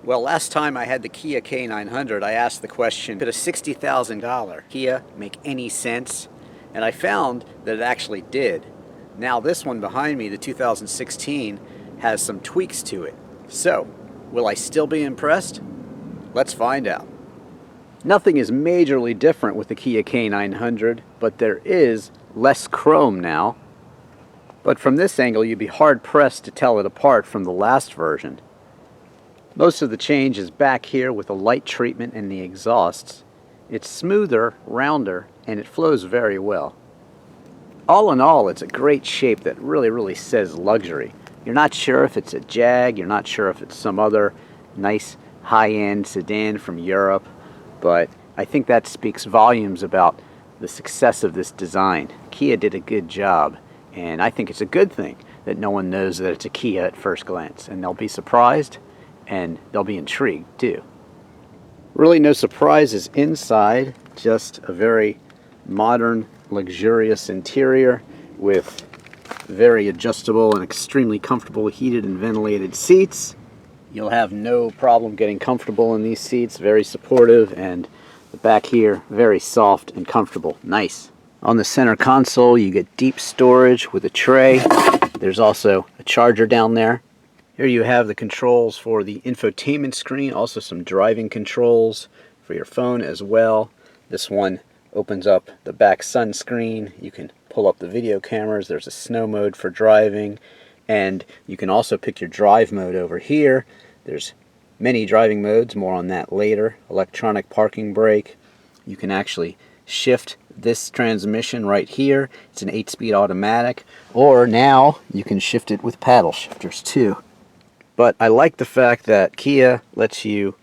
Well, last time I had the Kia K900, I asked the question, could a $60,000 Kia make any sense? And I found that it actually did. Now this one behind me, the 2016, has some tweaks to it. So, will I still be impressed? Let's find out. Nothing is majorly different with the Kia K900, but there is less chrome now. But from this angle, you'd be hard-pressed to tell it apart from the last version. Most of the change is back here with the light treatment and the exhausts. It's smoother, rounder, and it flows very well. All in all, it's a great shape that really says luxury. You're not sure if it's a Jag, you're not sure if it's some other nice high-end sedan from Europe, but I think that speaks volumes about the success of this design. Kia did a good job, and I think it's a good thing that no one knows that it's a Kia at first glance, and they'll be surprised and they'll be intrigued too. Really no surprises inside, just a very modern, luxurious interior with very adjustable and extremely comfortable heated and ventilated seats. You'll have no problem getting comfortable in these seats, very supportive, and the back here very soft and comfortable. Nice. On the center console you get deep storage with a tray. There's also a charger down there. Here you have the controls for the infotainment screen, also some driving controls for your phone as well. This one opens up the back sun screen. You can pull up the video cameras. There's a snow mode for driving, and you can also pick your drive mode over here. There's many driving modes, more on that later. Electronic parking brake. You can actually shift this transmission right here. It's an 8-speed automatic, or now you can shift it with paddle shifters too. But I like the fact that Kia lets you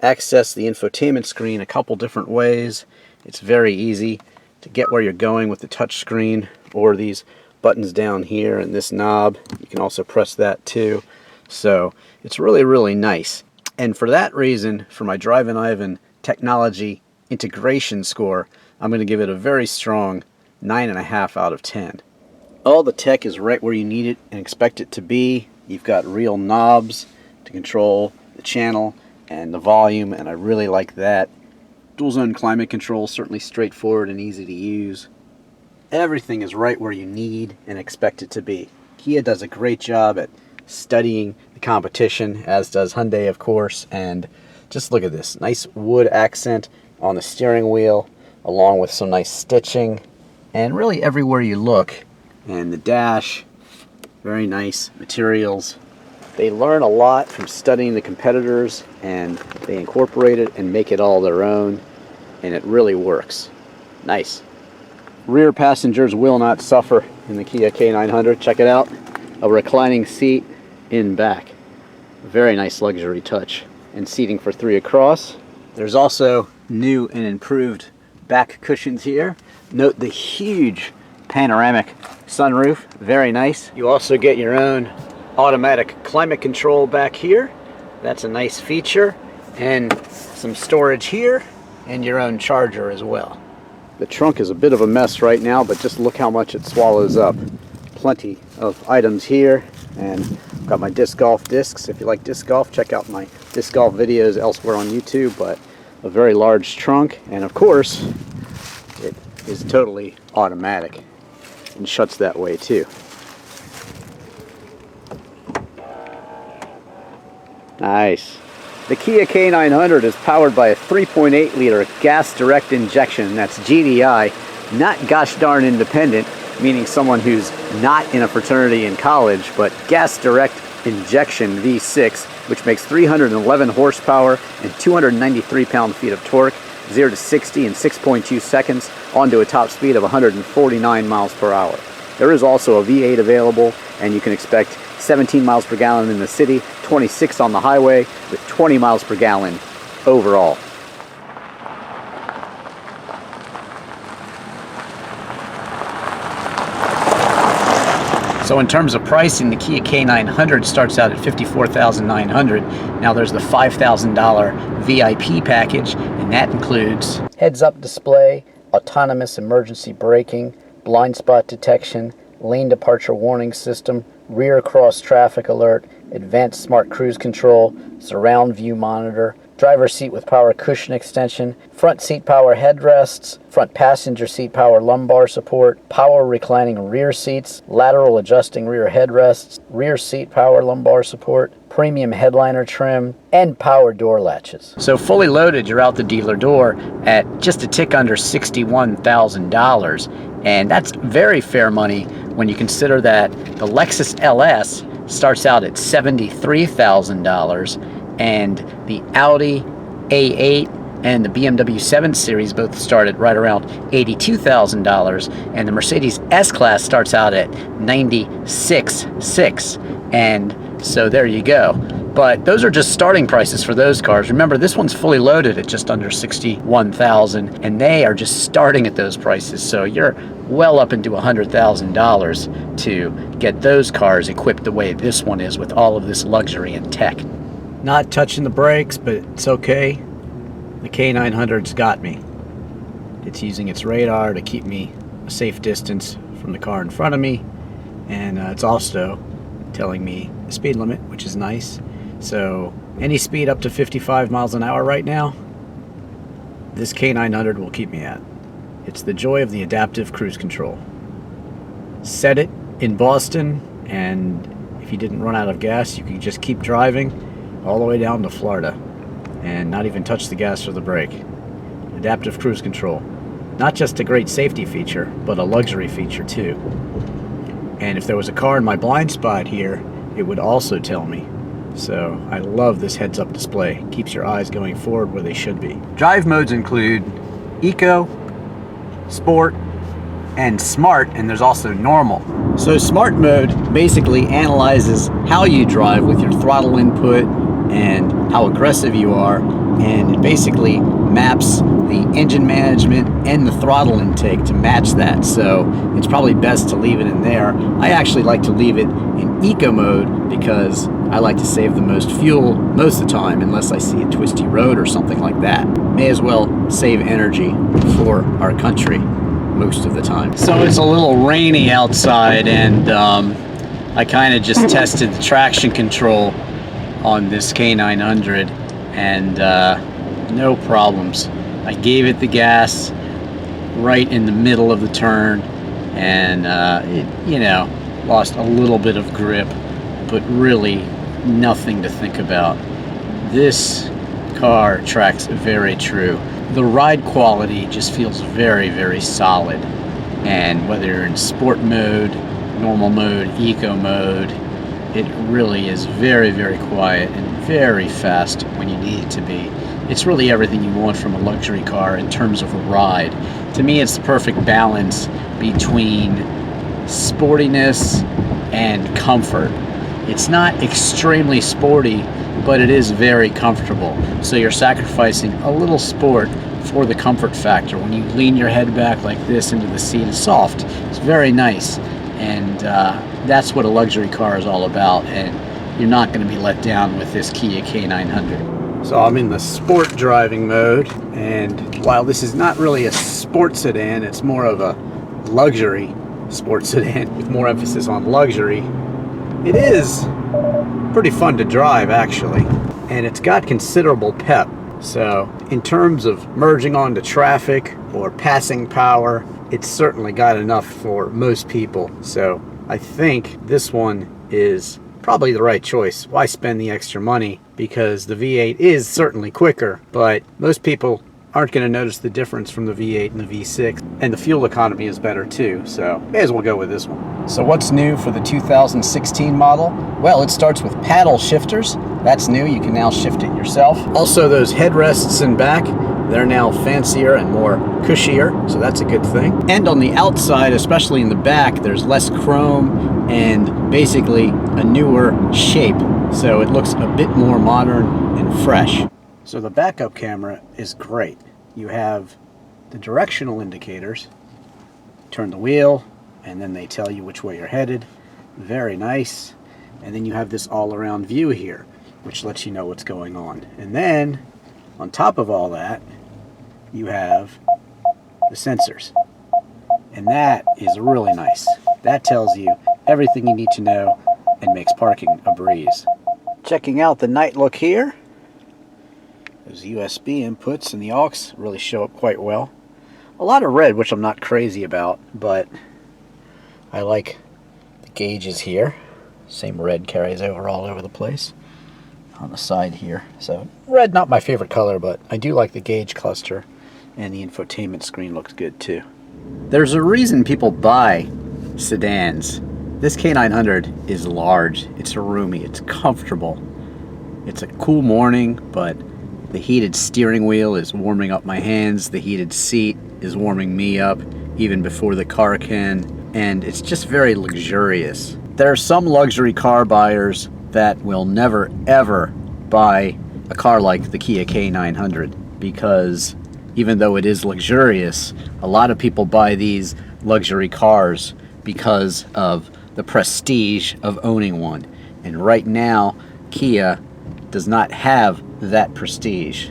access the infotainment screen a couple different ways. It's very easy to get where you're going with the touch screen, or these buttons down here and this knob. You can also press that too. So it's really nice. And for that reason, for my Drivin Ivan technology integration score, I'm going to give it a very strong 9.5 out of 10. All the tech is right where you need it and expect it to be. You've got real knobs to control the channel and the volume, and I really like that. Dual zone climate control, certainly straightforward and easy to use. Everything is right where you need and expect it to be. Kia does a great job at studying the competition, as does Hyundai, of course. And just look at this nice wood accent on the steering wheel, along with some nice stitching, and really everywhere you look. And the dash, very nice materials. They learn a lot from studying the competitors, and they incorporate it and make it all their own, and it really works. Nice. Rear passengers will not suffer in the Kia K900. Check it out. A reclining seat in back. Very nice luxury touch. And seating for 3 across. There's also new and improved back cushions here. Note the huge panoramic sunroof, very nice. You also get your own automatic climate control back here. That's a nice feature. And some storage here, and your own charger as well. The trunk is a bit of a mess right now, but just look how much it swallows up. Plenty of items here, and I've got my disc golf discs. If you like disc golf, check out my disc golf videos elsewhere on YouTube. But a very large trunk, and of course it is totally automatic and shuts that way too. Nice. The Kia K900 is powered by a 3.8 liter gas direct injection. That's GDI, not gosh darn independent, meaning someone who's not in a fraternity in college, but gas direct injection V6, which makes 311 horsepower and 293 pound-feet of torque, 0 to 60 in 6.2 seconds, onto a top speed of 149 miles per hour. There is also a V8 available, and you can expect 17 miles per gallon in the city, 26 on the highway, with 20 miles per gallon overall. So in terms of pricing, the Kia K900 starts out at $54,900. Now there's the $5,000 VIP package, and that includes heads-up display, autonomous emergency braking, blind spot detection, lane departure warning system, rear cross traffic alert, advanced smart cruise control, surround view monitor, driver seat with power cushion extension, front seat power headrests, front passenger seat power lumbar support, power reclining rear seats, lateral adjusting rear headrests, rear seat power lumbar support, premium headliner trim, and power door latches. So fully loaded, you're out the dealer door at just a tick under $61,000, and that's very fair money when you consider that the Lexus LS starts out at $73,000, and the Audi A8 and the BMW 7 Series both started right around $82,000, and the Mercedes S-Class starts out at $96,600, and so there you go. But those are just starting prices for those cars. Remember, this one's fully loaded at just under $61,000, and they are just starting at those prices, so you're well up into $100,000 to get those cars equipped the way this one is with all of this luxury and tech. Not touching the brakes, but it's okay. The K900's got me. It's using its radar to keep me a safe distance from the car in front of me, and it's also telling me the speed limit, which is nice. So any speed up to 55 miles an hour right now, this K900 will keep me at. It's the joy of the adaptive cruise control. Set it in Boston, and if you didn't run out of gas, you could just keep driving all the way down to Florida and not even touch the gas or the brake. Adaptive cruise control. Not just a great safety feature, but a luxury feature too. And if there was a car in my blind spot here, it would also tell me. So I love this heads-up display. Keeps your eyes going forward where they should be. Drive modes include Eco, Sport, and Smart, and there's also Normal. So Smart mode basically analyzes how you drive with your throttle input and how aggressive you are, and it basically maps the engine management and the throttle intake to match that. So it's probably best to leave it in there. I actually like to leave it in Eco mode because I like to save the most fuel most of the time, unless I see a twisty road or something like that. May as well save energy for our country most of the time. So it's a little rainy outside, and I kind of just tested the traction control on this K900, and no problems. I gave it the gas right in the middle of the turn, and it, lost a little bit of grip, but really nothing to think about. This car tracks very true. The ride quality just feels very, very solid, and whether you're in sport mode, normal mode, eco mode, it really is very, very quiet and very fast when you need it to be. It's really everything you want from a luxury car in terms of a ride. To me, it's the perfect balance between sportiness and comfort. It's not extremely sporty, but it is very comfortable. So you're sacrificing a little sport for the comfort factor. When you lean your head back like this into the seat, it's soft. It's very nice. And that's what a luxury car is all about, and you're not going to be let down with this Kia K900. So I'm in the sport driving mode, and while this is not really a sport sedan, it's more of a luxury sports sedan with more emphasis on luxury. It is pretty fun to drive, actually, and it's got considerable pep. So in terms of merging onto traffic or passing power, it's certainly got enough for most people. So I think this one is probably the right choice. Why spend the extra money? Because the V8 is certainly quicker, but most people aren't going to notice the difference from the V8 and the V6, and the fuel economy is better too, so may as well go with this one. So what's new for the 2016 model? Well, it starts with paddle shifters. That's new. You can now shift it yourself. Also, those headrests in back, they're now fancier and more cushier, so that's a good thing. And on the outside, especially in the back, there's less chrome and basically a newer shape, so it looks a bit more modern and fresh. So the backup camera is great. You have the directional indicators. Turn the wheel, and then they tell you which way you're headed. Very nice. And then you have this all-around view here, which lets you know what's going on. And then, on top of all that, you have the sensors. And that is really nice. That tells you everything you need to know and makes parking a breeze. Checking out the night look here. Those USB inputs and the aux really show up quite well. A lot of red, which I'm not crazy about, but I like the gauges here. Same red carries over all over the place on the side here. So red, not my favorite color, but I do like the gauge cluster, and the infotainment screen looks good too. There's a reason people buy sedans. This K900 is large, it's roomy, it's comfortable. It's a cool morning, but the heated steering wheel is warming up my hands, the heated seat is warming me up even before the car can, and it's just very luxurious. There are some luxury car buyers that will never ever buy a car like the Kia K900 because even though it is luxurious, a lot of people buy these luxury cars because of the prestige of owning one. And right now, Kia does not have that prestige.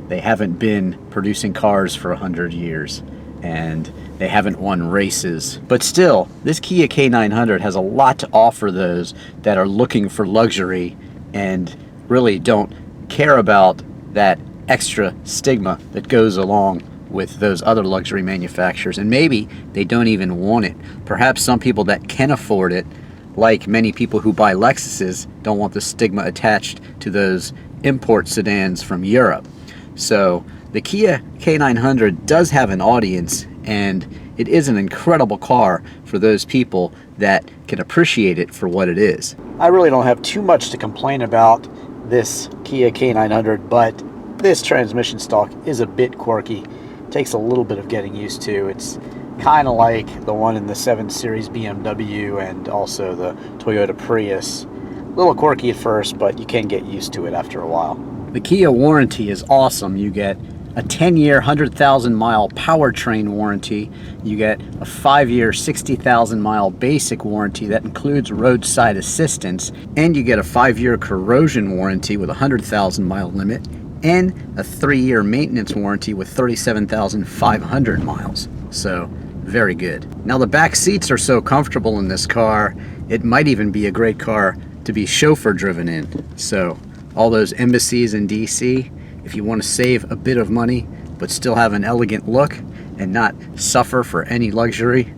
They haven't been producing cars for 100 years, and they haven't won races. But still, this Kia K900 has a lot to offer those that are looking for luxury and really don't care about that extra stigma that goes along with those other luxury manufacturers, and maybe they don't even want it. Perhaps some people that can afford it, like many people who buy Lexuses, don't want the stigma attached to those import sedans from Europe. So the Kia K900 does have an audience, and it is an incredible car for those people that can appreciate it for what it is. I really don't have too much to complain about this Kia K900, but this transmission stock is a bit quirky. Takes a little bit of getting used to. It's kind of like the one in the 7 Series BMW and also the Toyota Prius. A little quirky at first, but you can get used to it after a while. The Kia warranty is awesome. You get a 10-year, 100,000-mile powertrain warranty. You get a 5-year, 60,000-mile basic warranty that includes roadside assistance, and you get a 5-year corrosion warranty with a 100,000-mile limit, and a 3-year maintenance warranty with 37,500 miles. So, very good. Now the back seats are so comfortable in this car, it might even be a great car to be chauffeur driven in. So, all those embassies in DC, if you want to save a bit of money, but still have an elegant look and not suffer for any luxury,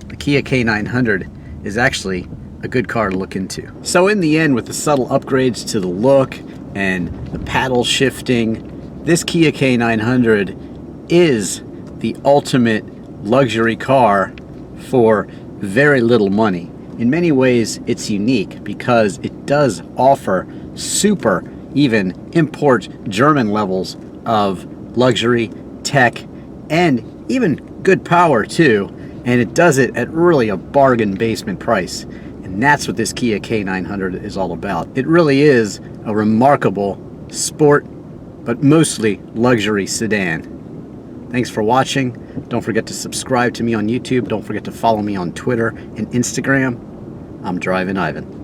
the Kia K900 is actually a good car to look into. So in the end, with the subtle upgrades to the look and the paddle shifting, this Kia K900 is the ultimate luxury car for very little money. In many ways, it's unique because it does offer super, even import German levels of luxury, tech, and even good power too. And it does it at really a bargain basement price. And that's what this Kia K900 is all about. It really is a remarkable sport, but mostly luxury sedan. Thanks for watching. Don't forget to subscribe to me on YouTube. Don't forget to follow me on Twitter and Instagram. I'm Drivin' Ivan.